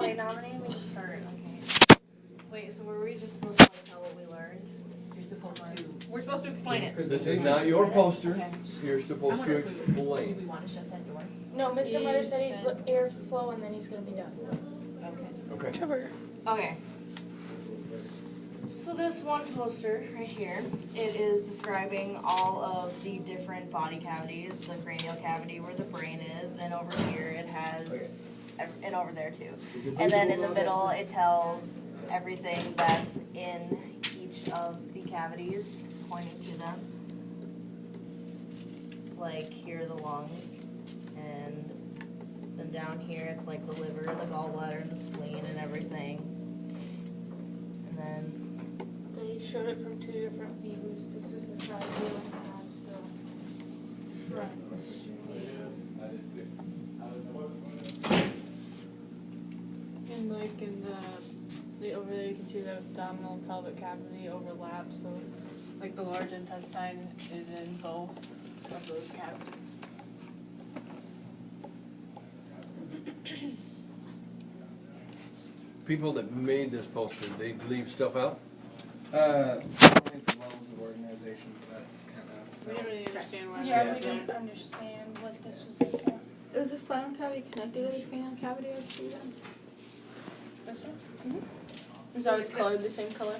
Okay, nominate me to start, okay. Wait, so were we just supposed to like, tell what we learned? You're supposed to. We're supposed to explain it. This is not your poster, Okay. you're supposed to Do we explain. want to shut that door? No, Mr. Mutter said he's airflow and then he's gonna be done. Okay. Okay. Trevor. Okay. So this one poster right here, it is describing all of the different body cavities. The cranial cavity where the brain is, and over here it has, and over there too. And then in the middle it tells everything that's in each of the cavities, pointing to them. Like here are the lungs, and then down here it's like the liver, the gallbladder, and the spleen and everything. And then They showed it from two different views. This is the side view and that's the front view. And like in the over there you can see the abdominal and pelvic cavity overlap, so like the large intestine is in both of those cavities. People that made this poster, they leave stuff out? Only the levels of organization, that's kind of. We didn't really understand why. Yeah, that we was didn't there. understand what this was for. Is the spinal cavity connected to the cranial cavity of C then? This one? Is that why it's colored the same color?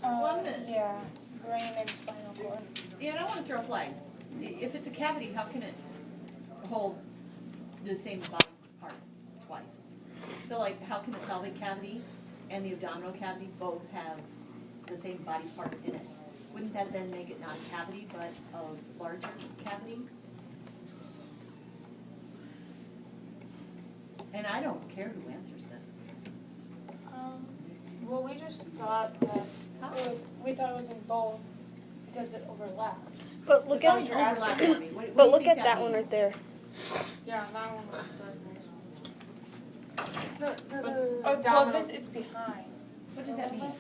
One minute. Yeah, brain and spinal cord. Yeah, I don't want to throw a flag. If it's a cavity, how can it hold the same body part twice? So like, how can the pelvic cavity and the abdominal cavity both have the same body part in it? Wouldn't that then make it not a cavity, but a larger cavity? And I don't care who answers this. Well, we just thought that we thought it was in both because it overlaps. But look As long at as you're overlapping for me. What do but you look think at that one right means? there. Yeah, that one was does this. the Abdominal. Well, it's behind. What does that mean?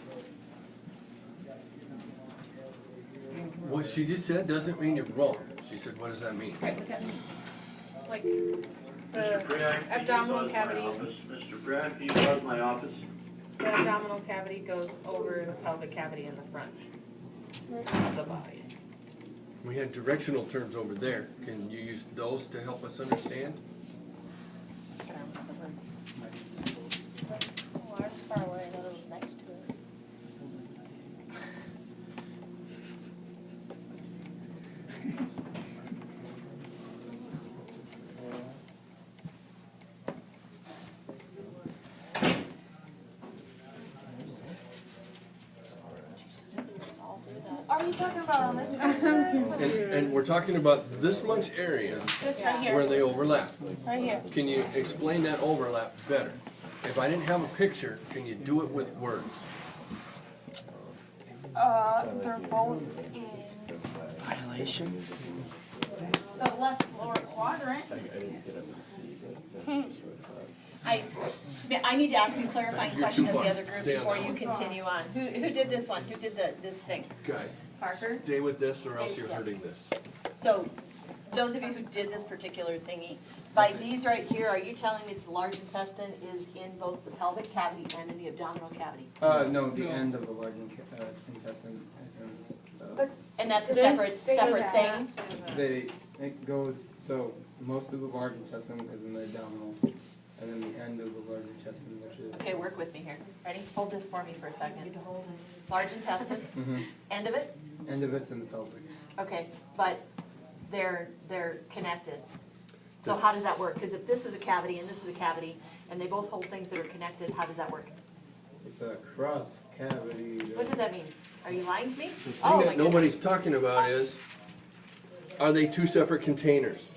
What she just said doesn't mean you're wrong. She said, what does that mean? Right, what's that mean? Like Mr. Bragg, abdominal can you cavity. pause my office? Mr. Bragg, can you pause my office? the abdominal cavity goes over the pelvic cavity in the front of the body. We had directional terms over there. Can you use those to help us understand? I can't remember the words. Oh, I just far away, I thought it was next to it. Are you talking about on this poster? And we're talking about this much area This right here. where they overlap. Right here. Can you explain that overlap better? If I didn't have a picture, can you do it with words? They're both in Violation? the left lower quadrant. I need to ask a clarifying You're question too of the far. other group Stay on before that you one. continue on. Who did this one? Who did this thing? Guys, Parker? stay with this or else Stay- you're yes. hurting this. So, those of you who did this particular thingy, by these right here, are you telling me that the large intestine is in both the pelvic cavity and in the abdominal cavity? No, the end of the large intestine is in, And that's a This separate thing? it goes, so most of the large intestine is in the abdominal, and then the end of the large intestine, which is. Okay, work with me here. Ready? Hold this for me for a second. Large intestine, Mhm. end of it? End of it's in the pelvic. Okay, but they're connected. So how does that work? Because if this is a cavity and this is a cavity, and they both hold things that are connected, how does that work? It's a cross cavity. What does that mean? Are you lying to me? The Oh, thing my that nobody's goodness. talking about is, are they two separate containers?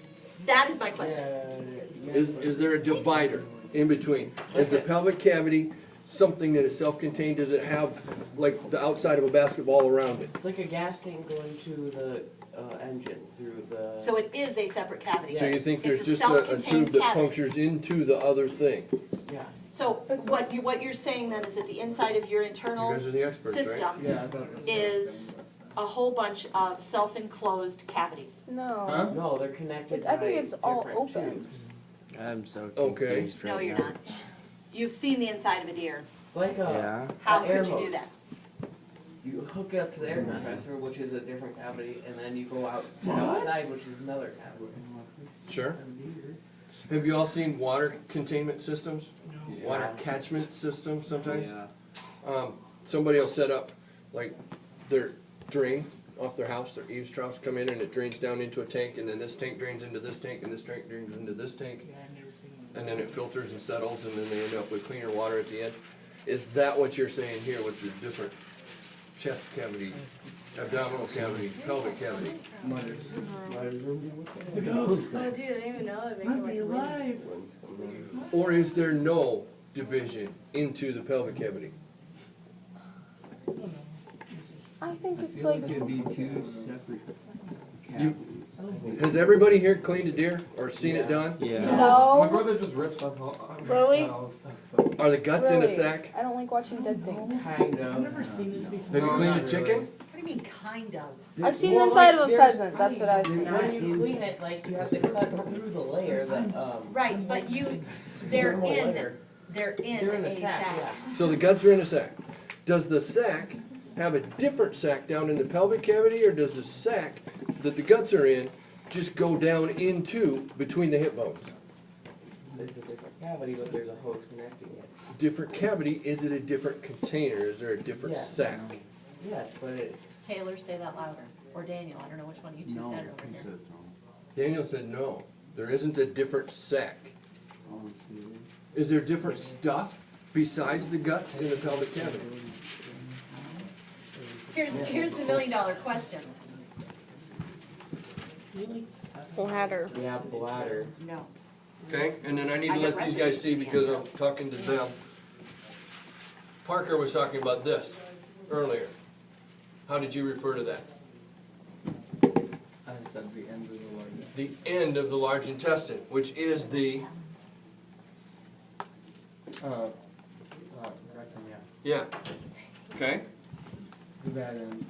That is my question. Is there a divider in between? Is the pelvic cavity something that is self-contained? Does it have like the outside of a basketball around it? It's like a gas tank going to the engine through the. So it is a separate cavity. So you think there's It's a just a tube self-contained that cavity. punctures into the other thing? Yeah. So what you're saying then is that the inside of your You internal guys are the experts, right? system Yeah, I thought it was. is a whole bunch of self-enclosed cavities. No. Huh? No, they're connected I think by it's all different open. tubes. I'm so Okay. confused right No, you're now. not. You've seen the inside of a deer. It's like Uh, a How air could you do hose. that? You hook it up to the air compressor, which is a different cavity, and then you go out to the outside, which is another cavity. Sure. Have you all seen water containment systems? Water Yeah. catchment systems sometimes? Yeah. Somebody will set up like their drain off their house, their eaves troughs come in and it drains down into a tank, and then this tank drains into this tank, and this tank drains into this tank. And then it filters and settles, and then they end up with cleaner water at the end. Is that what you're saying here with the different chest cavity, abdominal cavity, pelvic cavity? Mothers. Oh, dude, I didn't even know that. Might be alive. Or is there no division into the pelvic cavity? I think it's like, Could be two separate You- Has everybody here cleaned a deer or seen it done? Yeah. My no, brother just rips up all, Really? rips out all the stuff, so. Are the guts in a really. sack? I don't like watching dead things. Kind of. Have you cleaned a chicken? What do you mean, kind of? I've seen the Well, inside like, of a there's- pheasant, that's what I've seen. When you clean it, like, you have to cut through the layer that, Right, but they're Thermal in, layer. they're in They're in a a sack, sack. yeah. So the guts are in a sack. Does the sack have a different sack down in the pelvic cavity, or does the sack that the guts are in just go down into between the hip bones? There's a different cavity, but there's a hose connecting it. Different cavity, is it a different container? Is there a different Yeah. sack? Yes, but it's, Taylor, say that louder. Or Daniel, I don't know which one you two said over here. Daniel said no, there isn't a different sack. Is there different stuff besides the guts in the pelvic cavity? Here's the $1,000,000 question. Bladder. yeah, bladder. No. Okay, and then I need to I let got these guys recipes see in because I'm hand. talking to them. Parker was talking about this earlier. How did you refer to that? I said the end of the line. The end of the large intestine, which is the, Rectum, yeah. yeah, okay? The bad end.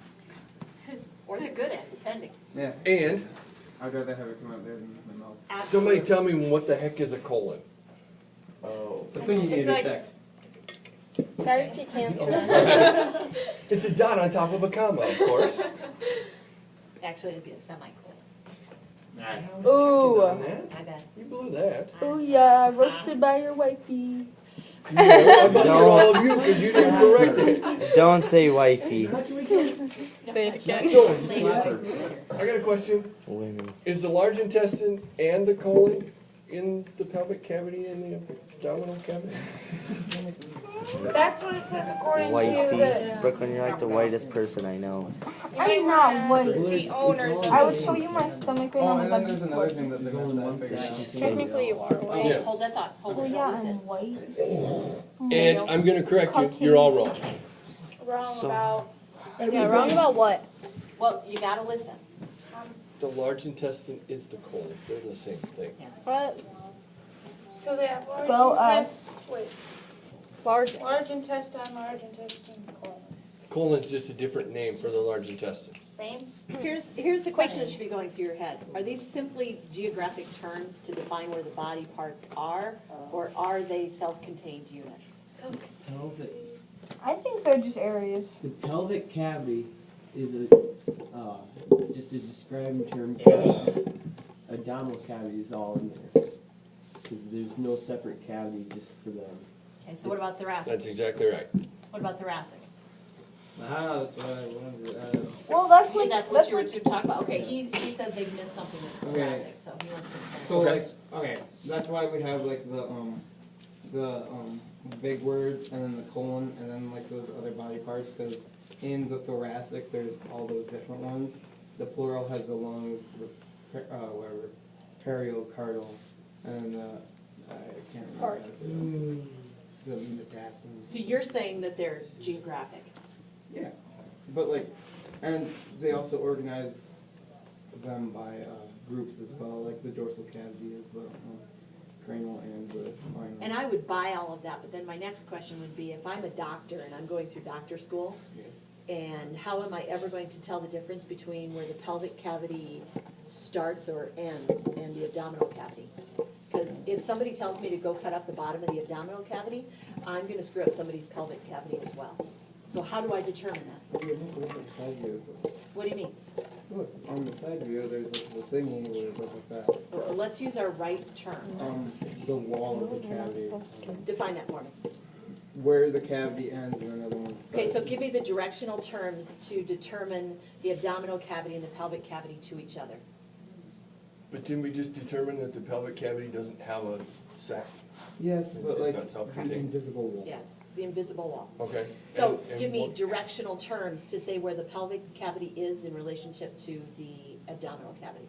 Or the good end, depending. Yeah, And I'd rather have it come out there than my mouth. somebody Absolutely. tell me what the heck is a colon? Oh. It's a thing you need It's to like- check. Guys get cancer. It's a dot on top of a comma, of course. Actually, it'd be a semicolon. Ooh. On that. I bet. You blew that. Ooh yeah, roasted by your wifey. No, I busted all of you because you didn't correct it. Don't say wifey. Say it again. So, Later. I got a question. Women. Is the large intestine and the colon in the pelvic cavity and the abdominal cavity? That's what it says according to Wifey. this. Brooklyn, you're like the whitest person I know. You may I'm not wanna white. ask the owners of I would this. show you my stomach right Oh, now, and but then that'd there's be another slick. thing that they messed up figuring out. Technically you are white. Yeah. Hold that thought, hold Oh it, yeah, what is it? I'm white. And I'm gonna correct you, you're all wrong. Wrong So- about. Yeah, wrong about what? Well, you gotta listen. The large intestine is the colon, they're the same thing. What? So they have large Go intestine. Wait, Large. large intestine, colon. Colon's just a different name for the large intestine. Same. Here's the question that should be going through your head. Are these simply geographic terms to define where the body parts are, or are they self-contained units? Pelvic, I think they're just areas. the pelvic cavity is just a describing term. Abdominal cavity is all in there. Because there's no separate cavity just for them. Okay, so what about thoracic? That's exactly right. What about thoracic? Ah, that's what I wanted to add. Well, that's Is like, that what that's you were like, to talk about? Okay, he says they've missed something with Okay. thoracic, so he wants to explain. So Okay. like, okay, that's why we have like the big words and then the colon and then like those other body parts, because in the thoracic there's all those different ones. The plural has the lungs, the whatever, periocardial, and I can't remember. Heart. how to say that. The metastases. So you're saying that they're geographic? Yeah, but like, and they also organize them by groups as well. Like the dorsal cavity is the cranial and the spinal. And I would buy all of that, but then my next question would be, if I'm a doctor and I'm going through doctor school, Yes. and how am I ever going to tell the difference between where the pelvic cavity starts or ends and the abdominal cavity? because if somebody tells me to go cut up the bottom of the abdominal cavity, I'm gonna screw up somebody's pelvic cavity as well. So how do I determine that? Okay, look at the side view. What do you mean? So look, on the side view, there's the thingy where it goes like that. Well, let's use our right terms. The wall of the cavity. Define that for me. Where the cavity ends and another one starts. Okay, so give me the directional terms to determine the abdominal cavity and the pelvic cavity to each other. But didn't we just determine that the pelvic cavity doesn't have a sac? Yes, but It's like, not the self-contained. invisible wall. Yes, the invisible wall. Okay. So And give me what- directional terms to say where the pelvic cavity is in relationship to the abdominal cavity.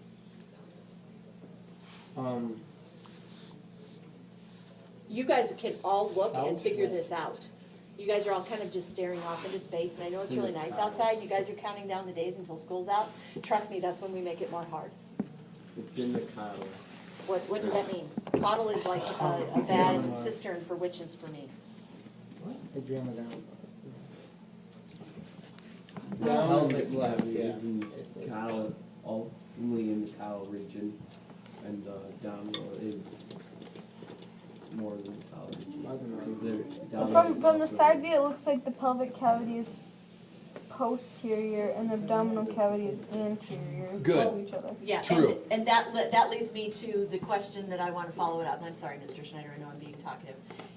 You guys can all look and figure this out. You guys are all kind of just staring off into space, and I know it's really nice outside. You guys are counting down the days until school's out. Trust me, that's when we make it more hard. It's in the coddle. What does that mean? Coddle is like a bad cistern for witches for me. I jam it down. The Down pelvic and left, cavity yeah. is in coddle, only in the coddle region, and the abdominal is more than the coddle region. I don't know. The abdominal From is the also- side view, it looks like the pelvic cavity is posterior and the abdominal cavity is anterior Good. to each other. Yeah, True. and that leads me to the question that I want to follow it up, and I'm sorry, Mr. Schneider, I know I'm being talkative.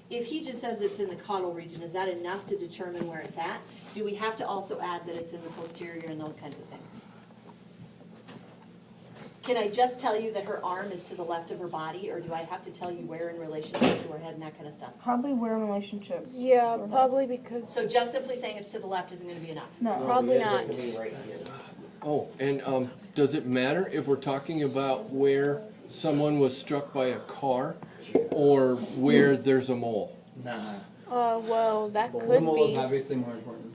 If he just says it's in the caudal region, is that enough to determine where it's at? Do we have to also add that it's in the posterior and those kinds of things? Can I just tell you that her arm is to the left of her body, or do I have to tell you where in relationship to her head and that kind of stuff? Probably where in relationship. Yeah, probably because, So just simply saying it's to the left isn't gonna be enough? No. probably not. Oh, and does it matter if we're talking about where someone was struck by a car or where there's a mole? Nah. Well, that The could mole is be. obviously more important.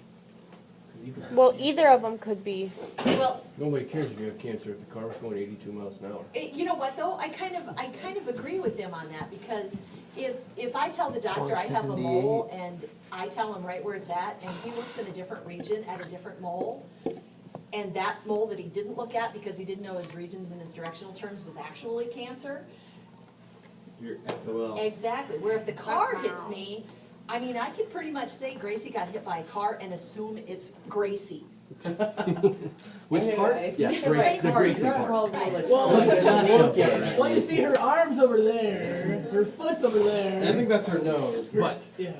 Well, either of them could be. Well, Nobody cares if you have cancer if the car was going 82 miles an hour. you know what though, I kind of agree with them on that, because if I tell the doctor I have a mole and I tell him right where it's at, and he looks in a different region at a different mole, and that mole that he didn't look at because he didn't know his regions and his directional terms was actually cancer, Your SOL. exactly, where if the car hits me, I mean, I could pretty much say Gracie got hit by a car and assume it's Gracie. Which part? Yeah, Gracie, the Gracie part. Well, you see her arms over there, her foot's over I there. think that's her nose. But Yeah.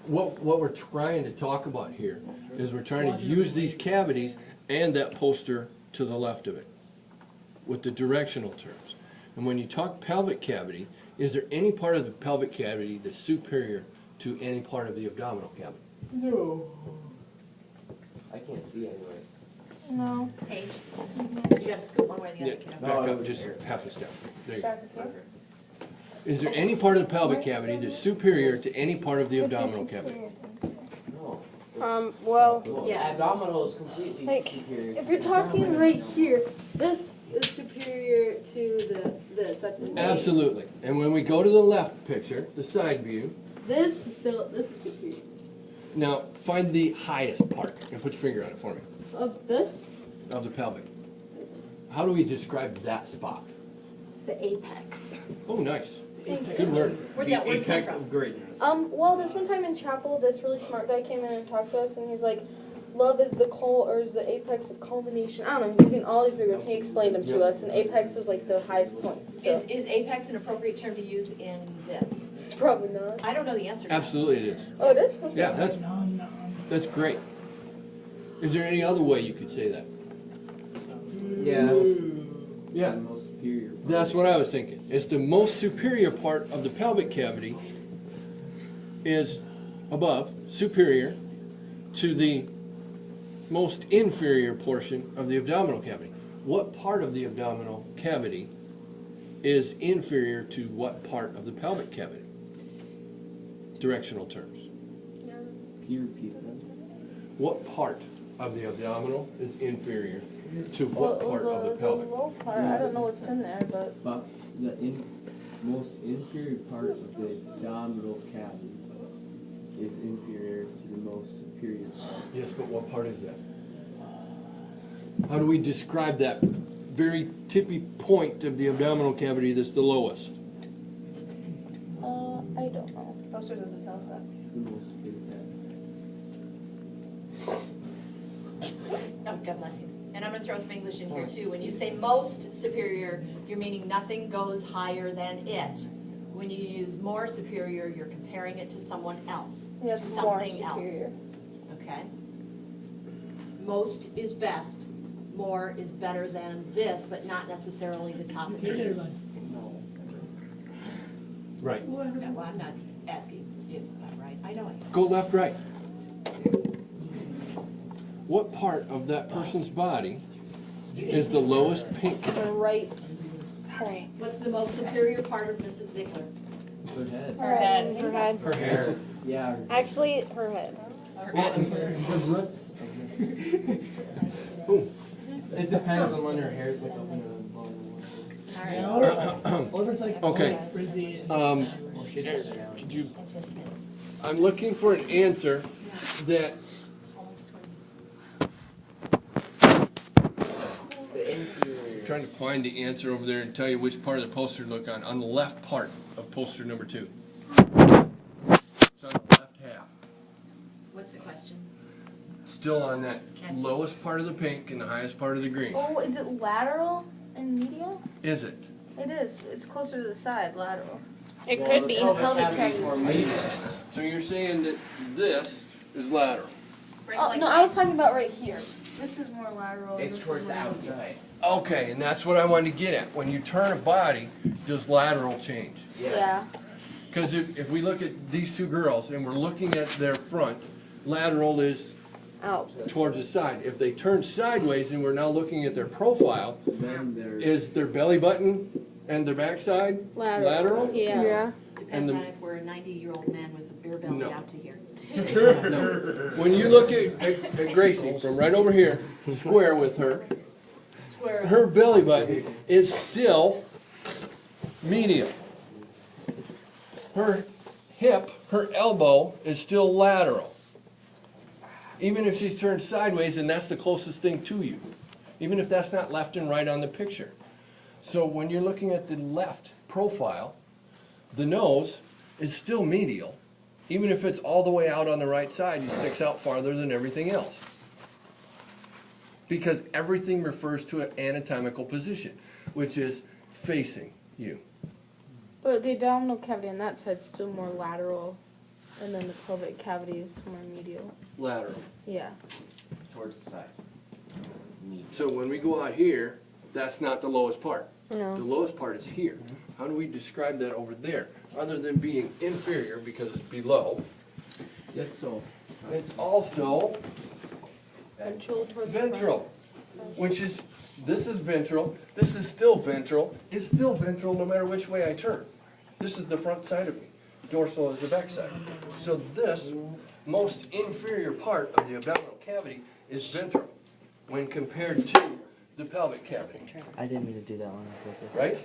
what we're trying to talk about here is we're trying to use these cavities and that poster to the left of it with the directional terms. And when you talk pelvic cavity, is there any part of the pelvic cavity that's superior to any part of the abdominal cavity? No. I can't see anyways. No. Paige, you gotta scoot one way or the Yeah, other, kiddo. back up just half a step. There you go. Is there any part of the pelvic cavity that's superior to any part of the abdominal cavity? No. Well, Well, Yes. abdominal is completely Like, superior. if you're talking right here, this is superior to this. That's Absolutely. And when we go to the left picture, the side view, This is superior. now find the highest part and put your finger on it for me, Of this, of the pelvic. How do we describe that spot? The apex. Oh, nice. Good learning. Where'd that word come Apex from? of greatness. well, this one time in chapel, this really smart guy came in and talked to us, and he's like, "Love is the apex of culmination." I don't know. He's using all these big words. He explained them to us, and apex was like the highest point. So Is apex an appropriate term to use in this? probably not. I don't know the answer to that. Absolutely it is. Oh, it is. Okay. Yeah, that's great. Is there any other way you could say that? Yeah, that was Yeah. The most superior. part. That's what I was thinking. It's the most superior part of the pelvic cavity is above, superior, to the most inferior portion of the abdominal cavity. What part of the abdominal cavity is inferior to what part of the pelvic cavity? Directional terms. Can you repeat that? What part of the abdominal is inferior to what part of the pelvic? low part, I don't know what's in there, but But the most inferior part of the abdominal cavity is inferior to the most superior part. Yes, but what part is that? How do we describe that very tippy point of the abdominal cavity that's the lowest? I don't know. Poster doesn't tell us that. The most big cat. Oh, God bless you. And I'm gonna throw some English in here too. When you say most superior, you're meaning nothing goes higher than it. When you use more superior, you're comparing it to someone else, Yeah, to it's more something else. superior. Okay? Most is best, more is better than this, but not necessarily the top. Okay, never mind. Right. No, well, I'm not asking you, right? I know it. Go left, right. What part of that person's body is the lowest pink? The right point. What's the most superior part of Mrs. Ziegler? Her head. Her head. Her head. Her hair. Yeah. Actually, her head. The roots. It depends on when her hair's like up in the bottom. All Yeah, right. Oliver's like Okay. frizzy. And Or she's just down. Could you, I'm looking for an answer that, The inferior. trying to find the answer over there and tell you which part of the poster to look on the left part of poster number 2. It's on the left half. What's the question? Still on that lowest part of the pink and the highest part of the green. Oh, is it lateral and medial? Is it? It is. It's closer to the side, lateral. It could be. Pelvic cavity. So you're saying that this is lateral? Oh, no, I was talking about right here. This is more lateral. and It's this towards is the more outside. Okay, and that's what I wanted to get at. When you turn a body, does lateral change? Yeah. Because if we look at these two girls and we're looking at their front, lateral is Out. towards the side. If they turn sideways and we're now looking at their profile, Then they're. is their belly button and their backside lateral? Yeah. Depends the- on if we're a 90-year-old man with a beer belly No. out to here. No. When you look at Gracie from right over here, square with her, Square. her belly button is still medial. Her hip, her elbow is still lateral. Even if she's turned sideways and that's the closest thing to you. Even if that's not left and right on the picture. So when you're looking at the left profile, the nose is still medial. Even if it's all the way out on the right side and sticks out farther than everything else. Because everything refers to an anatomical position, which is facing you. But the abdominal cavity on that side's still more lateral, and then the pelvic cavity is more medial. Lateral. Yeah. Towards the side. So when we go out here, that's not the lowest part. No. The lowest part is here. How do we describe that over there? Other than being inferior because it's below, Distal. it's also Ventral towards the front. ventral. Which is, this is ventral, this is still ventral, it's still ventral no matter which way I turn. This is the front side of me. Dorsal is the back side. So this most inferior part of the abdominal cavity is ventral when compared to the pelvic cavity, I didn't mean to do that one on purpose. right?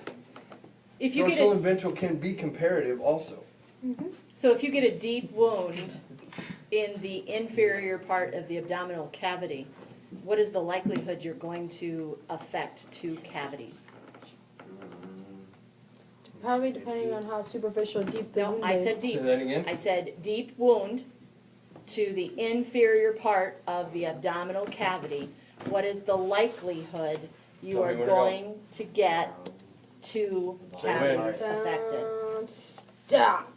If you get Dorsal a, and ventral can be comparative also. so if you get a deep wound in the inferior part of the abdominal cavity, what is the likelihood you're going to affect two cavities? Probably depending on how superficial deep the No, wound I is. said Say deep. that again? I said deep wound to the inferior part of the abdominal cavity. What is the likelihood you Tell me are where to go. going to get two Say when. cavities affected? Stop.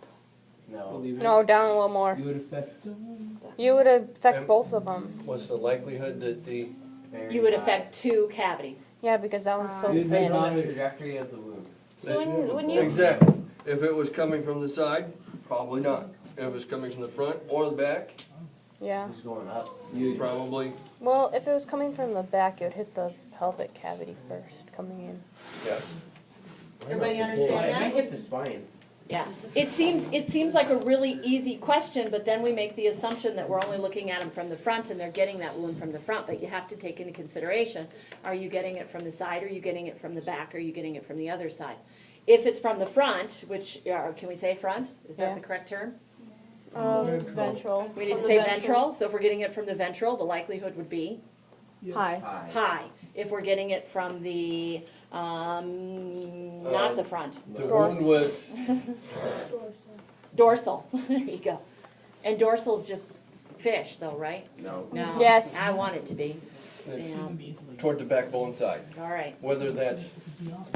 No. No, down a little more. You would affect. You would affect And- both of them. What's the likelihood that the, You would affect two cavities. Yeah, because that one's so You thin. depend on The trajectory of the wound. So when you exactly. If it was coming from the side, probably not. If it was coming from the front or the back, Yeah. It's going up. You. probably, Well, if it was coming from the back, it would hit the pelvic cavity first, coming in. yes. Everybody understand It that? might hit the spine. Yeah, it seems like a really easy question, but then we make the assumption that we're only looking at them from the front and they're getting that wound from the front, but you have to take into consideration, are you getting it from the side, are you getting it from the back, are you getting it from the other side? If it's from the front, which, can we say front? Is that Yeah. the correct term? ventral. We need to From say the ventral, so if we're getting it from the ventral, the likelihood would be High. High. high. If we're getting it from the, not the front, The wound was Dorsal, there you go. And dorsal's just fish though, right? No, No. Yes. I want it to be. it's Yeah. toward the backbone side. All right. Whether that's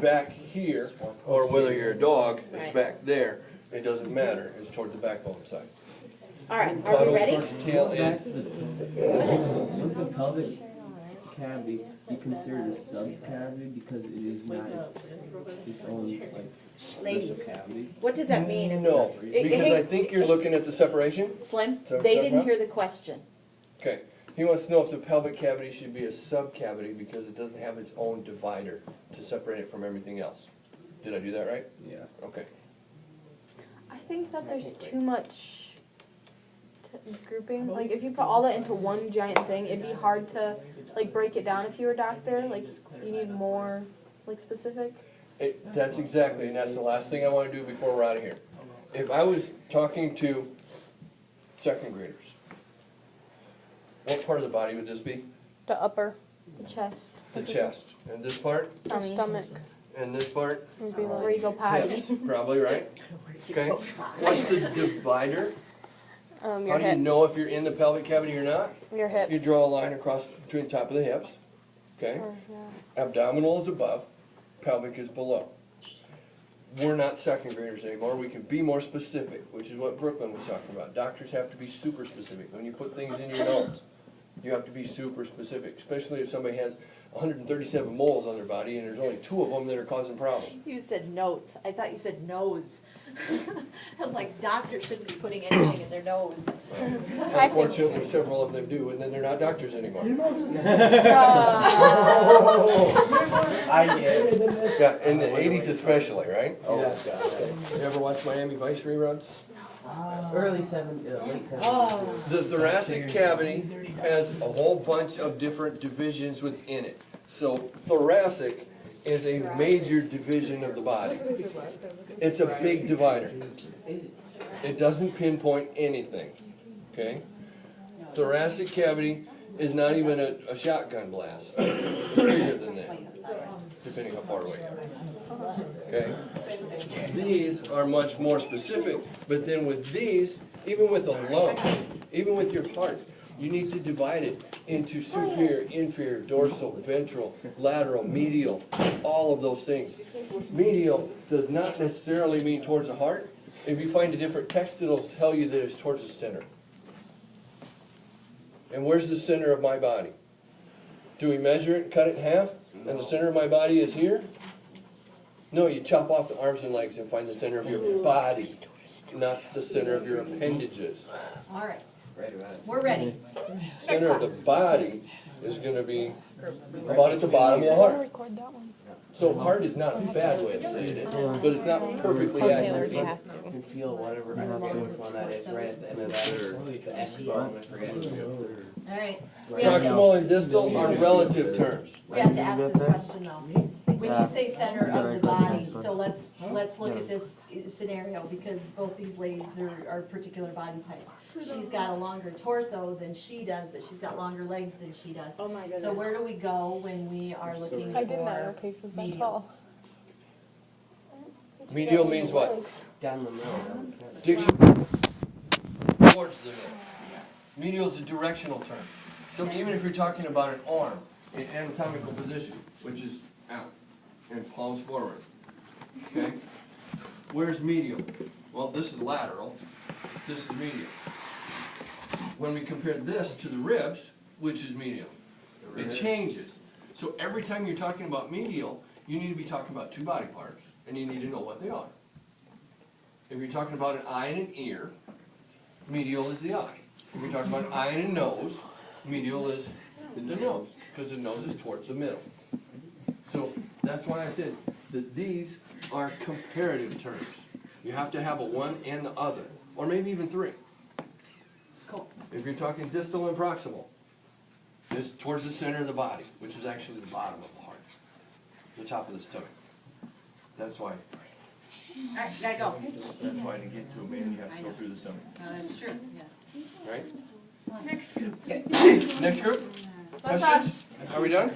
back here or whether you're a dog, it's Right. back there. It doesn't matter. It's toward the backbone side. All right, are we Caudals ready? towards the tail Back end. to would the pelvic cavity be considered a subcavity because it is not its own like Ladies. special cavity? What does that mean? It's- No, it- because hey, I think you're looking at the separation. Slim, So- they so- didn't huh? hear the question. Okay, he wants to know if the pelvic cavity should be a subcavity because it doesn't have its own divider to separate it from everything else. Did I do that right? Yeah. Okay. I think that there's too much grouping. Like, if you put all that into one giant thing, it'd be hard to, like, break it down if you were a doctor. Like, you need more, like, specific. That's exactly, and that's the last thing I want to do before we're out of here. If I was talking to second graders, what part of the body would this be? The upper, The chest. The chest. And this part? the Tummy. stomach And this part? would be Where like you go potty. Hips, probably, right? Okay. What's the divider? your How do you hip, know if you're in the pelvic cavity or not? your hips. You draw a line across between the top of the hips, okay? Or, yeah. Abdominal is above, pelvic is below. We're not second graders anymore, we can be more specific, which is what Brooklyn was talking about. Doctors have to be super specific. When you put things in your notes, you have to be super specific, especially if somebody has 137 moles on their body and there's only 2 of them that are causing problems. You said notes. I thought you said nose. I was like, doctors shouldn't be putting anything in their nose. Unfortunately, several of them do, and then they're not doctors anymore. I did. Yeah, in the 80s especially, right? Oh, God. You ever watch Miami Vice reruns? Early late 70s. Oh. The thoracic cavity has a whole bunch of different divisions within it. So thoracic is a major division of the body. It's a big divider. It doesn't pinpoint anything, okay? Thoracic cavity is not even a shotgun blast. It's bigger than that, depending how far away you are. Okay? These are much more specific, but then with these, even with a lung, even with your heart, you need to divide it into superior, inferior, dorsal, ventral, lateral, medial, all of those things. Medial does not necessarily mean towards the heart. If you find a different text, it'll tell you that it's towards the center. And where's the center of my body? Do we measure it and cut it in half, and the center of my body is here? No, you chop off the arms and legs and find the center of your body, not the center of your appendages. All right, we're ready. Center of the body is gonna be about at the bottom of the heart. Record that one. So heart is not a bad way of saying it, but it's not perfectly accurate. You can feel whatever, I forget which one that is, right at the end of that, the X bone, I forget. All right. Proximal and distal are relative terms. We have to ask this question though. When you say center of the body, so let's look at this scenario because both these ladies are particular body types. She's got a longer torso than she does, but she's got longer legs than she does. Oh my goodness. So where do we go when we are looking I did not for okay because I'm medial? tall. Medial means what? Down the middle. Diction towards the middle. Medial is a directional term. So even if you're talking about an arm in anatomical position, which is out and palms forward, okay? Where's medial? Well, this is lateral, this is medial. When we compare this to the ribs, which is medial, it changes. So every time you're talking about medial, you need to be talking about 2 body parts, and you need to know what they are. If you're talking about an eye and an ear, medial is the eye. If you're talking about an eye and a nose, medial is the nose, because the nose is towards the middle. So that's why I said that these are comparative terms. You have to have a one and the other, or maybe even 3. Cool. If you're talking distal and proximal, this towards the center of the body, which is actually the bottom of the heart, the top of the stomach. That's why. All right, gotta go. That's why to get to a man, you have to go through the stomach, That's true, yes. right? Next group. Next group? That's Questions? Are we done?